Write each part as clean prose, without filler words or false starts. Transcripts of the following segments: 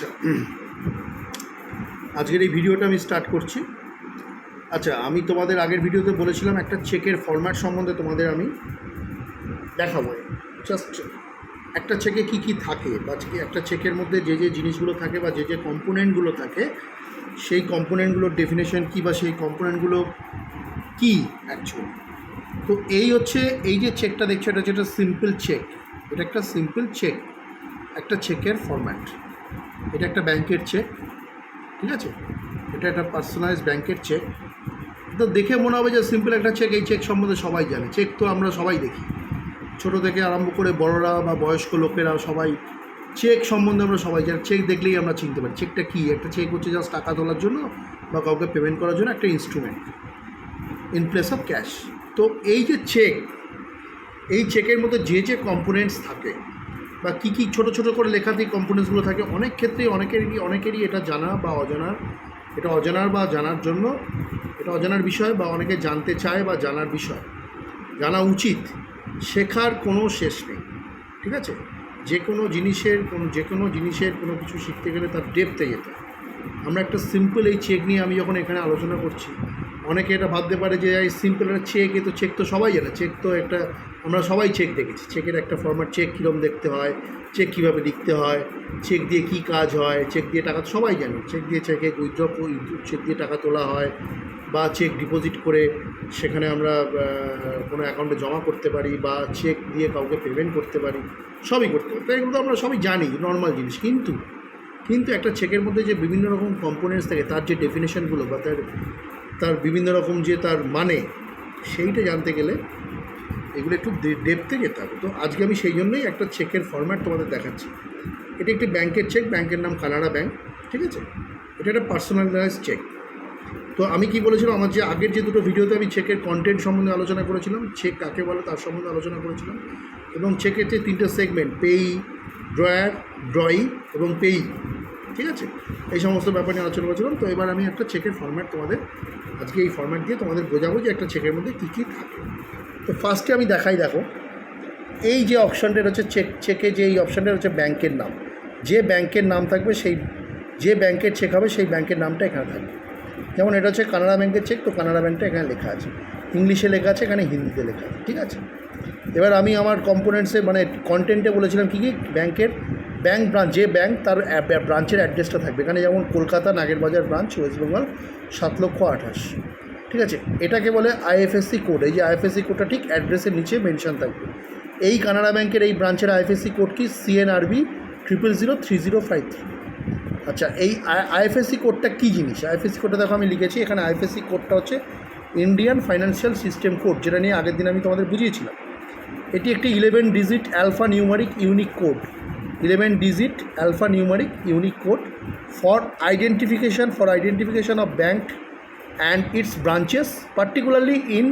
আচ্ছা, আজকের এই ভিডিওটা আমি স্টার্ট করছি। আচ্ছা, আমি তোমাদের আগের ভিডিওতে বলেছিলাম একটা চেকের ফরম্যাট সম্বন্ধে তোমাদের আমি দেখাবো। জাস্ট একটা চেকে কী কী থাকে, বা একটা চেকের মধ্যে যে যে জিনিসগুলো থাকে বা যে যে কম্পোনেন্টগুলো থাকে, সেই কম্পোনেন্টগুলোর ডেফিনেশন কী বা সেই কম্পোনেন্টগুলো কী অ্যাকচুয়ালি। তো এই হচ্ছে এই যে চেকটা দেখছো, এটা হচ্ছে একটা সিম্পল চেক। এটা একটা সিম্পল চেক, একটা চেকের ফরম্যাট। এটা একটা ব্যাংকের চেক, ঠিক আছে? এটা একটা পার্সোনালাইজ ব্যাংকের চেক। তো দেখে মনে হবে যে সিম্পল একটা চেক, এই চেক সম্বন্ধে সবাই জানে। চেক তো আমরা সবাই দেখি, ছোটো থেকে আরম্ভ করে বড়রা বা বয়স্ক লোকেরা সবাই চেক সম্বন্ধে আমরা সবাই জানি। চেক দেখলেই আমরা চিনতে পারি চেকটা কী। একটা চেক হচ্ছে জাস্ট টাকা তোলার জন্য বা কাউকে পেমেন্ট করার জন্য একটা instrument in place of cash. তো এই যে চেক, এই চেকের মধ্যে যে যে কম্পোনেন্টস থাকে বা কী কী ছোটো ছোটো করে লেখাতেই কম্পোনেন্টসগুলো থাকে, অনেক ক্ষেত্রেই অনেকেরই এটা জানা বা অজানার, এটা অজানার বা জানার জন্য, এটা অজানার বিষয় বা অনেকে জানতে চায় বা জানার বিষয়, জানা উচিত। শেখার কোনো শেষ নেই, ঠিক আছে? যে কোনো জিনিসের কোনো কিছু শিখতে গেলে তার ডেপথে যেতে হয়। আমরা একটা সিম্পল এই চেক নিয়ে আমি যখন এখানে আলোচনা করছি, অনেকে এটা ভাবতে পারে যে এই সিম্পল একটা চেক, এ তো চেক তো সবাই জানে। চেক তো একটা, আমরা সবাই চেক দেখেছি। চেকের একটা ফরম্যাট, চেক কীরকম দেখতে হয়, চেক কীভাবে লিখতে হয়, চেক দিয়ে কী কাজ হয়, চেক দিয়ে টাকা সবাই জানে। চেক দিয়ে চেকে উইথড্র, চেক দিয়ে টাকা তোলা হয়, বা চেক ডিপোজিট করে সেখানে আমরা কোনো অ্যাকাউন্টে জমা করতে পারি, বা চেক দিয়ে কাউকে পেমেন্ট করতে পারি, সবই করতে পারি। তো এগুলো তো আমরা সবই জানি, নর্মাল জিনিস। কিন্তু একটা চেকের মধ্যে যে বিভিন্ন রকম কম্পোনেন্টস থাকে, তার যে ডেফিনেশনগুলো বা তার বিভিন্ন রকম যে তার মানে, সেইটা জানতে গেলে এগুলো একটু ডেপথে যেতে হবে। তো আজকে আমি সেই জন্যই একটা চেকের ফরম্যাট তোমাদের দেখাচ্ছি। এটা একটি ব্যাংকের চেক, ব্যাংকের নাম কানাড়া ব্যাংক, ঠিক আছে? এটা একটা পার্সোনালাইজ চেক। তো আমি কি বলেছিলাম, আমার যে আগের যে দুটো ভিডিওতে আমি চেকের কন্টেন্ট সম্বন্ধে আলোচনা করেছিলাম, চেক কাকে বলে তার সম্বন্ধে আলোচনা করেছিলাম, এবং চেকের যে তিনটে সেগমেন্ট, পেই, ড্রয়ার, ড্রয়ি এবং পেই, ঠিক আছে? এই সমস্ত ব্যাপার নিয়ে আলোচনা করেছিলাম। তো এবার আমি একটা চেকের ফরম্যাট তোমাদের আজকে এই ফরম্যাট দিয়ে তোমাদের বোঝাবো যে একটা চেকের মধ্যে কী কী থাকে। তো ফার্স্টে আমি দেখাই, দেখো এই যে অপশানটা হচ্ছে চেকে যে এই অপশানটা হচ্ছে ব্যাংকের নাম। যে ব্যাংকের নাম থাকবে, সেই যে ব্যাংকের চেক হবে সেই ব্যাংকের নামটা এখানে থাকবে। যেমন এটা হচ্ছে কানাড়া ব্যাংকের চেক, তো কানাড়া ব্যাংকটা এখানে লেখা আছে, ইংলিশে লেখা আছে, এখানে হিন্দিতে লেখা আছে, ঠিক আছে? এবার আমি আমার কম্পোনেন্টসে মানে কন্টেন্টে বলেছিলাম কী কী ব্যাংকের, ব্যাংক ব্রাঞ্চ, যে ব্যাংক তার ব্রাঞ্চের অ্যাড্রেসটা থাকবে। এখানে যেমন কলকাতা নাগেরবাজার ব্রাঞ্চ, ওয়েস্ট বেঙ্গল 7,28,000, ঠিক আছে? এটাকে বলে আইএফএসসি কোড। এই যে আইএফএসসি কোডটা ঠিক অ্যাড্রেসের নিচে মেনশন থাকবে। এই কানাড়া ব্যাংকের এই ব্রাঞ্চের আইএফএসসি কোড কি CNRB 0003053। আচ্ছা, এই আইএফএসসি কোডটা কী জিনিস? আইএফএসসি কোডটা দেখো আমি লিখেছি এখানে। আইএফএসসি কোডটা হচ্ছে ইন্ডিয়ান ফাইন্যান্সিয়াল সিস্টেম কোড, যেটা নিয়ে আগের দিন আমি তোমাদের বুঝিয়েছিলাম। এটি একটি 11 digit alpha numeric unique code, 11 digit alpha numeric unique code for identification of bank and its branches, particularly in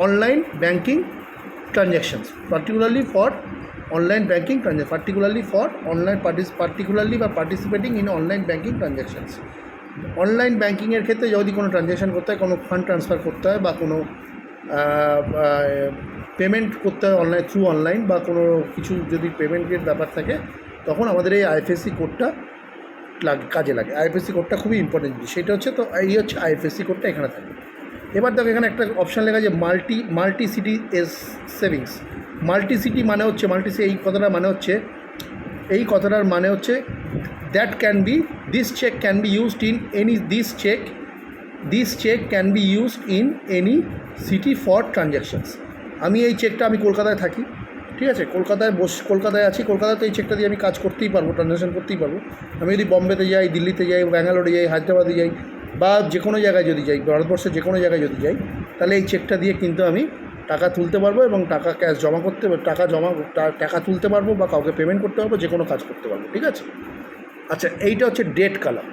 online banking transactions, particularly participating in online banking transactions. Online ব্যাঙ্কিংয়ের ক্ষেত্রে যদি কোনো ট্রানজ্যাকশান করতে হয়, কোনো ফান্ড ট্রান্সফার করতে হয়, বা কোনো পেমেন্ট করতে হয় অনলাইন, বা কোনো কিছু যদি পেমেন্টের ব্যাপার থাকে, তখন আমাদের এই আইএফএসসি কোডটা কাজে লাগে। আইএফএসসি কোডটা খুবই ইম্পর্টেন্ট জিনিস। সেটা হচ্ছে, তো এই হচ্ছে আইএফএসসি কোডটা এখানে থাকে। এবার দেখো এখানে একটা অপশান লেখা যে multi city savings. Multi city মানে হচ্ছে, এই কথাটার মানে হচ্ছে that can be, this cheque can be used in any, this cheque can be used in any city for transactions. আমি এই চেকটা, আমি কলকাতায় থাকি, ঠিক আছে? কলকাতায় আছি, কলকাতাতে এই চেকটা দিয়ে আমি কাজ করতেই পারবো, ট্রানজ্যাকশান করতেই পারবো। আমি যদি বম্বেতে যাই, দিল্লিতে যাই, ব্যাঙ্গালোরে যাই, হায়দ্রাবাদে যাই, বা যে কোনো জায়গায় যদি যাই, ভারতবর্ষের যে কোনো জায়গায় যদি যাই, তাহলে এই চেকটা দিয়ে কিন্তু আমি টাকা তুলতে পারবো, এবং টাকা ক্যাশ জমা করতে, টাকা তুলতে পারবো, বা কাউকে পেমেন্ট করতে পারবো, যে কোনো কাজ করতে পারবো, ঠিক আছে? আচ্ছা, এইটা হচ্ছে ডেট কলাম।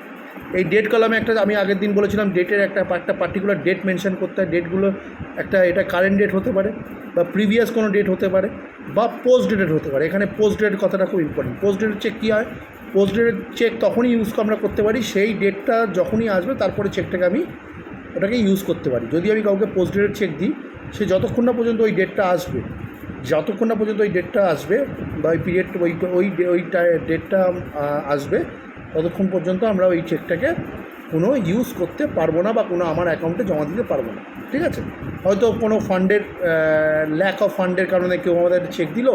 এই ডেট কলামে আমি আগের দিন বলেছিলাম ডেটের একটা পার্টিকুলার ডেট মেনশন করতে হয়। ডেটগুলো এটা কারেন্ট ডেট হতে পারে, বা প্রিভিয়াস কোনো ডেট হতে পারে, বা পোস্ট ডেটেড হতে পারে। এখানে পোস্ট ডেটের কথাটা খুব ইম্পর্টেন্ট। পোস্ট ডেটের চেক কী হয়? পোস্ট ডেটের চেক তখনই আমরা করতে পারি, সেই ডেটটা যখনই আসবে তারপরে চেকটাকে আমি ওটাকে ইউজ করতে পারি। যদি আমি কাউকে পোস্ট ডেটের চেক দিই, সে যতক্ষণ না পর্যন্ত ওই ডেটটা আসবে, যতক্ষণ না পর্যন্ত ওই ডেটটা আসবে বা ওই পিরিয়ড ওই ডেটটা আসবে ততক্ষণ পর্যন্ত আমরা ওই চেকটাকে কোনো ইউজ করতে পারবো না বা কোনো আমার অ্যাকাউন্টে জমা দিতে পারবো না। ঠিক আছে, হয়তো কোনো ফান্ডের ল্যাক অফ ফান্ডের কারণে কেউ আমাদের চেক দিল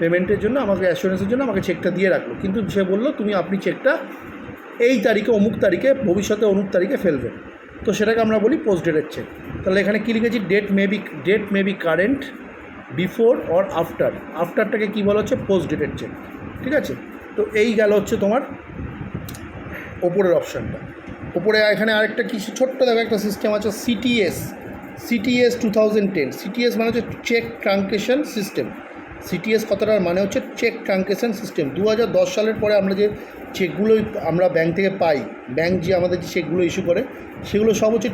পেমেন্টের জন্য, আমাকে অ্যাসুরেন্সের জন্য আমাকে চেকটা দিয়ে রাখলো, কিন্তু সে বললো তুমি আপনি চেকটা এই তারিখে অমুক তারিখে ভবিষ্যতে অমুক তারিখে ফেলবেন, তো সেটাকে আমরা বলি পোস্ট ডেটের চেক। তাহলে এখানে কী লিখেছি, date may be current before or after, আফটারটাকে কী বলা হচ্ছে পোস্ট ডেটের চেক। ঠিক আছে, তো এই গেল হচ্ছে তোমার ওপরের অপশানটা। ওপরে এখানে আরেকটা কিছু ছোট্ট দেখো একটা সিস্টেম আছে সিটিএস 2010। সিটিএস মানে হচ্ছে চেক ট্রাঙ্কেশন সিস্টেম। সিটিএস কথাটার মানে হচ্ছে চেক ট্রাঙ্কেশন সিস্টেম। 2010 সালের পরে আমরা যে চেকগুলো আমরা ব্যাঙ্ক থেকে পাই, ব্যাঙ্ক যে আমাদের যে চেকগুলো ইস্যু করে সেগুলো সব হচ্ছে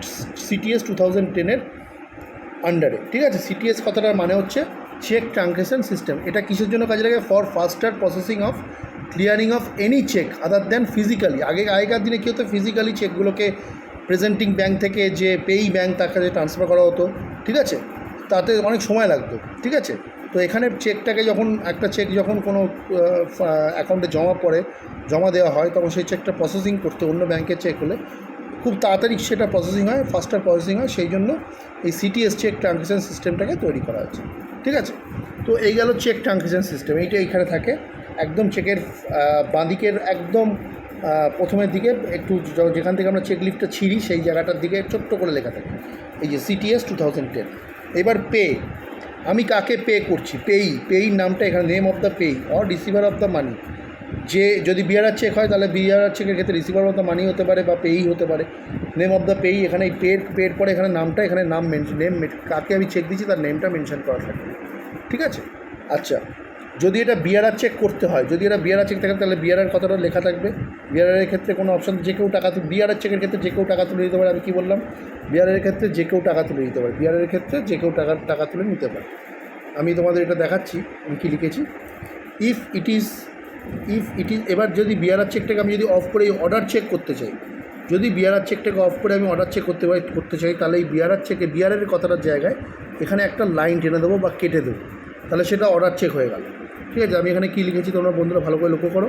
সিটিএস 2010-এর আন্ডারে। ঠিক আছে, সিটিএস কথাটার মানে হচ্ছে চেক ট্রাঙ্কেশন সিস্টেম। এটা কিসের জন্য কাজে লাগে? For faster processing of clearing of any cheque other than physically. আগেকার দিনে কী হতো, ফিজিক্যালি চেকগুলোকে প্রেজেন্টিং ব্যাঙ্ক থেকে যে পেই ব্যাঙ্ক তার কাছে ট্রান্সফার করা হতো। ঠিক আছে, তাতে অনেক সময় লাগতো। ঠিক আছে, তো এখানে চেকটাকে যখন একটা চেক যখন কোনো অ্যাকাউন্টে জমা দেওয়া হয় তখন সেই চেকটা প্রসেসিং করতে অন্য ব্যাঙ্কের চেক হলে খুব তাড়াতাড়ি সেটা প্রসেসিং হয়, ফাস্টার প্রসেসিং হয়, সেই জন্য এই সিটিএস চেক ট্রানজেকশন সিস্টেমটাকে তৈরি করা হয়েছে। ঠিক আছে, তো এই গেল চেক ট্রানজেকশন সিস্টেম। এইটা এইখানে থাকে একদম চেকের বাঁদিকের একদম প্রথমের দিকে একটু যেখান থেকে আমরা চেক লিফটটা ছিঁড়ি সেই জায়গাটার দিকে ছোট্ট করে লেখা থাকে এই যে সিটিএস 2010। এবার পে, আমি কাকে পে করছি, পেই নামটা এখানে, name of the payee or receiver of the money. যে যদি বিআরআর চেক হয় তাহলে বিআরআর চেকের ক্ষেত্রে রিসিভার অফ দ্য মানি হতে পারে বা পেই হতে পারে। নেম অফ দ্য পেই, এখানে এই পের পরে এখানে নামটা, এখানে নাম কাকে আমি চেক দিচ্ছি তার নেমটা মেনশন করা থাকবে। ঠিক আছে, আচ্ছা যদি এটা বিআরআর চেক করতে হয়, যদি এটা বিআরআর চেক থাকে তাহলে বিআরআর কতটা লেখা থাকবে। বিআরআর ক্ষেত্রে কোনো অপশান যে কেউ টাকা বিআরআর চেকের ক্ষেত্রে যে কেউ টাকা তুলে নিতে পারে। আমি কী বললাম, বিআরআর ক্ষেত্রে যে কেউ টাকা তুলে নিতে পারে, বিআরআর ক্ষেত্রে যে কেউ টাকা তুলে নিতে পারে। আমি তোমাদের এটা দেখাচ্ছি আমি কী লিখেছি। ইফ ইট ইজ এবার যদি বিআরআর চেকটাকে আমি যদি অফ করে অর্ডার চেক করতে চাই, যদি বিআরআর চেকটাকে অফ করে আমি অর্ডার চেক করতে চাই তাহলে এই বিআরআরের কথাটার জায়গায় এখানে একটা লাইন টেনে দেবো বা কেটে দেবো, তাহলে সেটা অর্ডার চেক হয়ে গেল। ঠিক আছে, আমি এখানে কী লিখেছি তোমরা বন্ধুরা ভালো করে লক্ষ্য করো।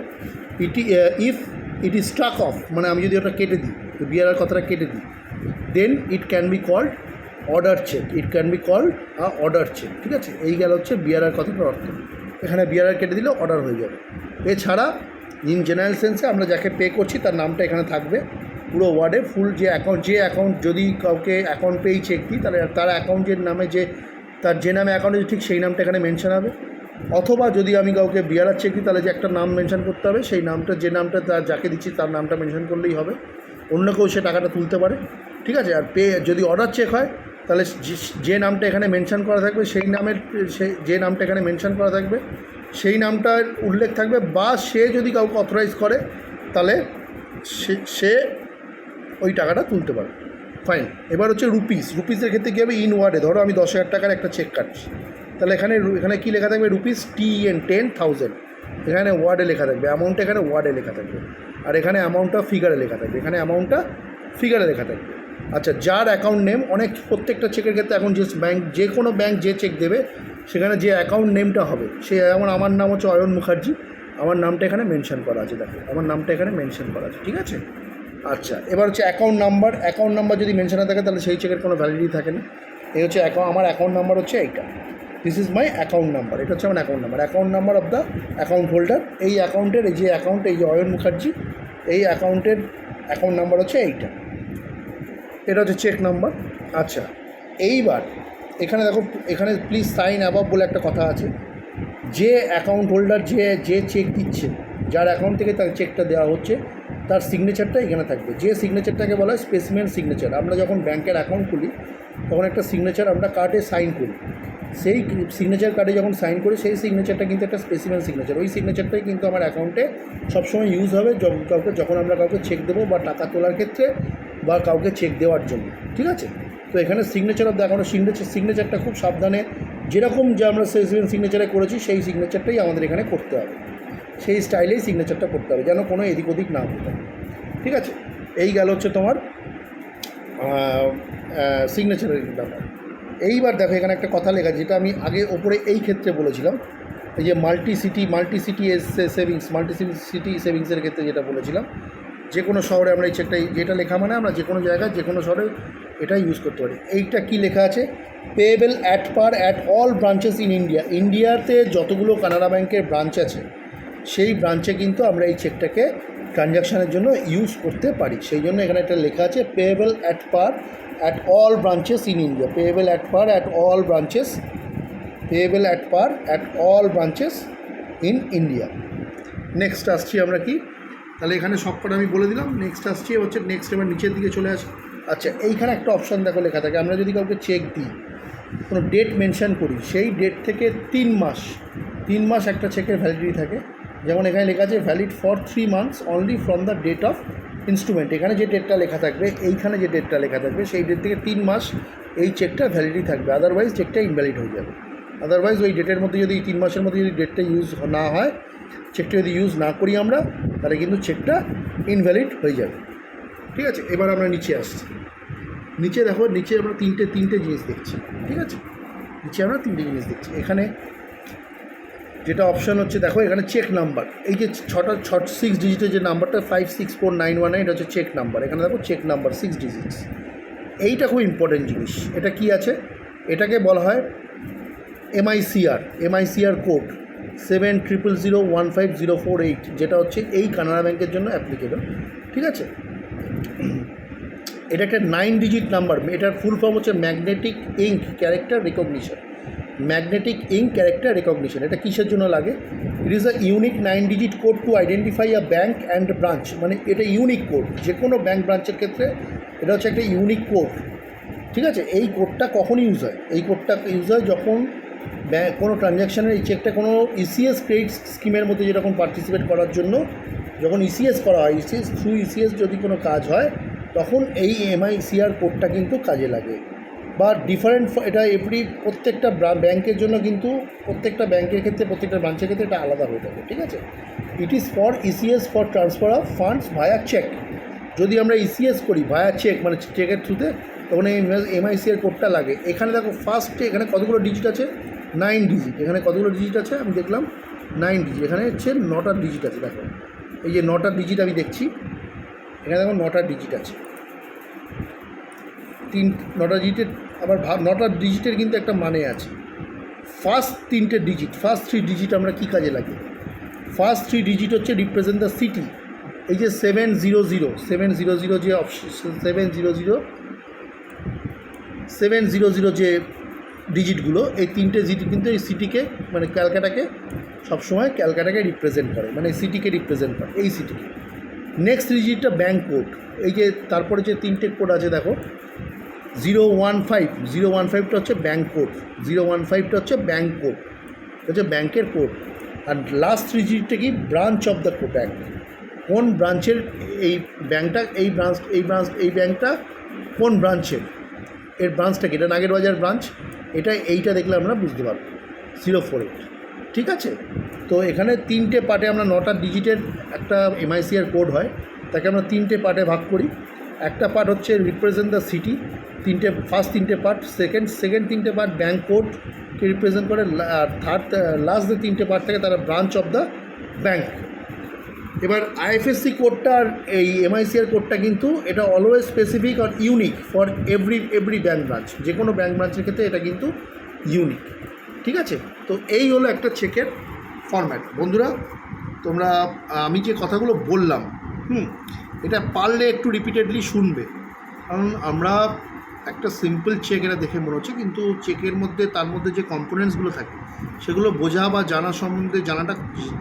If it is struck off মানে আমি যদি ওটা কেটে দিই, বিআরআর কথাটা কেটে দিই, then it can be called order cheque, order cheque. ঠিক আছে, এই গেল হচ্ছে বিআরআর কথাটার অর্থ। এখানে বিআরআর কেটে দিলে অর্ডার হয়ে যাবে। এছাড়া ইন জেনারেল সেন্সে আমরা যাকে পে করছি তার নামটা এখানে থাকবে পুরো ওয়ার্ডে ফুল। যে অ্যাকাউন্ট যদি কাউকে অ্যাকাউন্ট পেই চেক দিই তাহলে তার অ্যাকাউন্টের নামে তার যে নামে অ্যাকাউন্ট ঠিক সেই নামটা এখানে মেনশন হবে। অথবা যদি আমি কাউকে বিআরআর চেক দিই তাহলে যে একটা নাম মেনশন করতে হবে, সেই নামটা যে নামটা যাকে দিচ্ছি তার নামটা মেনশন করলেই হবে, অন্য কেউ সে টাকাটা তুলতে পারে। ঠিক আছে, আর যদি অর্ডার চেক হয় তাহলে যে নামটা এখানে মেনশন করা থাকবে যে নামটা এখানে মেনশন করা থাকবে সেই নামটার উল্লেখ থাকবে, বা সে যদি কাউকে অথরাইজ করে তাহলে সে ওই টাকাটা তুলতে পারে। ফাইন, এবার হচ্ছে রুপিসের ক্ষেত্রে কী হবে, ইন ওয়ার্ডে ধরো আমি 10,000 টাকার একটা চেক কাটছি, তাহলে এখানে কী লেখা থাকবে, রুপিস TN10,000 এখানে ওয়ার্ডে লেখা থাকবে, অ্যামাউন্টটা এখানে ওয়ার্ডে লেখা থাকবে, আর এখানে অ্যামাউন্টটা ফিগারে লেখা থাকবে, লেখা থাকবে। আচ্ছা, যার অ্যাকাউন্ট নেম প্রত্যেকটা চেকের ক্ষেত্রে এখন যে কোনো ব্যাঙ্ক যে চেক দেবে সেখানে যে অ্যাকাউন্ট নেমটা হবে সে, যেমন আমার নাম হচ্ছে অয়ন মুখার্জি, আমার নামটা এখানে মেনশন করা আছে, দেখো আমার নামটা এখানে মেনশন করা আছে। ঠিক আছে, আচ্ছা এবার হচ্ছে অ্যাকাউন্ট নাম্বার যদি মেনশন না থাকে তাহলে সেই চেকের কোনো ভ্যালিডিটি থাকে না। এই হচ্ছে আমার অ্যাকাউন্ট নাম্বার হচ্ছে এইটা, this is my account number, এটা হচ্ছে আমার account number of the account holder. এই অ্যাকাউন্টের এই যে অয়ন মুখার্জি, এই অ্যাকাউন্টের অ্যাকাউন্ট নাম্বার হচ্ছে এইটা, এটা হচ্ছে চেক নাম্বার। আচ্ছা, এইবার এখানে দেখো, এখানে প্লিজ সাইন অ্যাবাভ বলে একটা কথা আছে। যে অ্যাকাউন্ট হোল্ডার যে চেক দিচ্ছে, যার অ্যাকাউন্ট থেকে তার চেকটা দেওয়া হচ্ছে, তার সিগনেচারটা এখানে থাকবে। যে সিগনেচারটাকে বলা হয় স্পেসিমেন সিগনেচার। আমরা যখন ব্যাংকের অ্যাকাউন্ট খুলি তখন একটা সিগনেচার আমরা কার্ডে সাইন করি, সেই সিগনেচার কার্ডে যখন সাইন করি সেই সিগনেচারটা কিন্তু একটা স্পেসিমেন সিগনেচার। ওই সিগনেচারটাই কিন্তু আমার অ্যাকাউন্টে সবসময় ইউজ হবে যখন আমরা কাউকে চেক দেবো বা টাকা তোলার ক্ষেত্রে বা কাউকে চেক দেওয়ার জন্য। ঠিক আছে, তো এখানে সিগনেচার অফ দ্য অ্যাকাউন্ট, সিগনেচারটা খুব সাবধানে যেরকম যে আমরা স্পেসিমেন সিগনেচারে করেছি সেই সিগনেচারটাই আমাদের এখানে করতে হবে, সেই স্টাইলেই সিগনেচারটা করতে হবে, যেন কোনো এদিক ওদিক না হতে পারে। ঠিক আছে, এই গেল হচ্ছে তোমার সিগনেচারের ব্যাপার। এইবার দেখো এখানে একটা কথা লেখা আছে, যেটা আমি আগে ওপরে এই ক্ষেত্রে বলেছিলাম, এই যে multi city savings, multi city সেভিংসের ক্ষেত্রে যেটা বলেছিলাম, যে কোনো শহরে আমরা এই চেকটা, যেটা লেখা মানে আমরা যে কোনো জায়গায় যে কোনো শহরে এটা ইউজ করতে পারি। এইটা কি লেখা আছে, payable at per at all branches in India. ইন্ডিয়াতে যতগুলো কানাড়া ব্যাংকের ব্রাঞ্চ আছে সেই ব্রাঞ্চে কিন্তু আমরা এই চেকটাকে ট্রানজ্যাকশানের জন্য ইউজ করতে পারি। সেই জন্য এখানে একটা লেখা আছে payable at per at all branches in India, payable at per at all branches, payable at per at all branches in India. Next আসছি আমরা কি, তাহলে এখানে সবকটা আমি বলে দিলাম। নেক্সট আসছি হচ্ছে, নেক্সট এবার নিচের দিকে চলে আসি। আচ্ছা, এইখানে একটা অপশান দেখো লেখা থাকে, আমরা যদি কাউকে চেক দিই, কোনো ডেট মেনশন করি, সেই ডেট থেকে 3 মাস একটা চেকের ভ্যালিডিটি থাকে। যেমন এখানে লেখা আছে valid for 3 months only from the date of instrument. এখানে যে ডেটটা লেখা থাকবে, এইখানে যে ডেটটা লেখা থাকবে, সেই ডেট থেকে 3 মাস এই চেকটা ভ্যালিডিটি থাকবে, আদারওয়াইজ চেকটা ইনভ্যালিড হয়ে যাবে। আদারওয়াইজ ওই ডেটের মধ্যে যদি 3 মাসের মধ্যে যদি ডেটটা ইউজ না হয়, চেকটা যদি ইউজ না করি আমরা, তাহলে কিন্তু চেকটা ইনভ্যালিড হয়ে যাবে। ঠিক আছে, এবার আমরা নিচে আসছি। নিচে দেখো, নিচে আমরা তিনটে জিনিস দেখছি। ঠিক আছে, নিচে আমরা 3টে জিনিস দেখছি। এখানে যেটা অপশান হচ্ছে, দেখো এখানে চেক নাম্বার, এই যে 6 ডিজিটের যে নাম্বারটা 564919, এটা হচ্ছে চেক নাম্বার। এখানে দেখো চেক নাম্বার 6 ডিজিটস, এইটা খুব ইম্পর্টেন্ট জিনিস। এটা কি আছে, এটাকে বলা হয় এমআইসিআর কোড 70001508, যেটা হচ্ছে এই কানাড়া ব্যাংকের জন্য অ্যাপ্লিকেবল। ঠিক আছে, এটা একটা 9 ডিজিট নাম্বার। এটার ফুল ফর্ম হচ্ছে magnetic ink character recognition. Magnetic ink character recognition, এটা কিসের জন্য লাগে? It is a unique 9 digit code to identify a bank and branch. মানে এটা ইউনিক কোড, যে কোনো ব্যাঙ্ক ব্রাঞ্চের ক্ষেত্রে এটা হচ্ছে একটা ইউনিক কোড। ঠিক আছে, এই কোডটা কখন ইউজ হয়? এই কোডটা ইউজ হয় যখন কোনো ট্রানজ্যাকশানের, এই চেকটা কোনো ইসিএস ক্রেডিট স্কিমের মধ্যে যেরকম পার্টিসিপেট করার জন্য যখন ইসিএস করা হয়, থ্রু ইসিএস যদি কোনো কাজ হয়, তখন এই এমআইসিআর কোডটা কিন্তু কাজে লাগে। বা ডিফারেন্ট, এটা প্রত্যেকটা ব্যাংকের জন্য কিন্তু, প্রত্যেকটা ব্যাংকের ক্ষেত্রে, প্রত্যেকটা ব্রাঞ্চের ক্ষেত্রে এটা আলাদা হয়ে থাকে। ঠিক আছে, it is for ECS for transfer of funds via cheque. যদি আমরা ইসিএস করি ভায়া চেক, মানে চেকের থ্রুতে, তখন এই এমআইসিআর কোডটা লাগে। এখানে দেখো ফার্স্টে এখানে কতগুলো ডিজিট আছে, 9 ডিজিট। এখানে কতগুলো ডিজিট আছে আমি দেখলাম, 9 ডিজিট। এখানে হচ্ছে 9টা ডিজিট আছে। দেখো এই যে 9টা ডিজিট আমি দেখছি, এখানে দেখো 9টা ডিজিট আছে। 9টা ডিজিটের, আবার 9টা ডিজিটের কিন্তু একটা মানে আছে। ফার্স্ট 3টে ডিজিট, ফার্স্ট 3 ডিজিট আমরা কী কাজে লাগে? ফার্স্ট 3 ডিজিট হচ্ছে রিপ্রেজেন্ট দ্য সিটি। এই যে 700 যে অপশন, 700 যে ডিজিটগুলো, এই 3টে ডিজিট কিন্তু এই সিটিকে, মানে ক্যালকাটাকে সবসময় ক্যালকাটাকে রিপ্রেজেন্ট করে, মানে সিটিকে রিপ্রেজেন্ট করে, এই সিটিকে। নেক্সট ডিজিটটা ব্যাঙ্ক কোড। এই যে তারপরে যে 3টে কোড আছে দেখো, 015টা হচ্ছে ব্যাঙ্ক কোড, 015টা হচ্ছে ব্যাঙ্ক কোড, হচ্ছে ব্যাঙ্কের কোড। আর লাস্ট 3 ডিজিটটা কি? Branch of the bank. কোন ব্রাঞ্চের এই ব্যাঙ্কটা, এই ব্যাঙ্কটা কোন ব্রাঞ্চের, এর ব্রাঞ্চটা কি? এটা নাগেরবাজার ব্রাঞ্চ, এইটা দেখলে আমরা বুঝতে পারবো, 048। ঠিক আছে, তো এখানে 3টে পার্টে আমরা 9টা ডিজিটের একটা এমআইসিআর কোড হয়, তাকে আমরা 3টে পার্টে ভাগ করি। একটা পার্ট হচ্ছে রিপ্রেজেন্ট দ্য সিটি, ফার্স্ট 3টে পার্ট। সেকেন্ড 3টে পার্ট ব্যাঙ্ক কোডকে রিপ্রেজেন্ট করে। আর লাস্ট যে 3টে পার্ট থাকে তারা ব্রাঞ্চ অফ দ্য ব্যাঙ্ক। এবার আইএফএসসি কোডটা আর এই এমআইসিআর কোডটা কিন্তু এটা অলওয়েজ স্পেসিফিক আর unique for every bank branch. যে কোনো ব্যাঙ্ক ব্রাঞ্চের ক্ষেত্রে এটা কিন্তু ইউনিক। ঠিক আছে, তো এই হলো একটা চেকের ফরম্যাট। বন্ধুরা, তোমরা আমি যে কথাগুলো বললাম, এটা পারলে একটু রিপিটেডলি শুনবে, কারণ আমরা একটা সিম্পল চেক এটা দেখে মনে হচ্ছে, কিন্তু চেকের মধ্যে, তার মধ্যে যে কম্পোনেন্টসগুলো থাকে সেগুলো বোঝা বা জানা সম্বন্ধে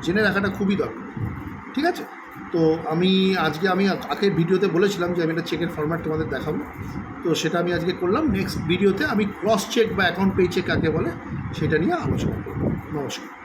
জেনে রাখাটা খুবই দরকার। ঠিক আছে, তো আমি আগের ভিডিওতে বলেছিলাম যে আমি একটা চেকের ফরম্যাট তোমাদের দেখাবো, তো সেটা আমি আজকে করলাম। নেক্সট ভিডিওতে আমি ক্রস চেক বা অ্যাকাউন্ট পে চেক কাকে বলে সেটা নিয়ে আলোচনা করব। নমস্কার।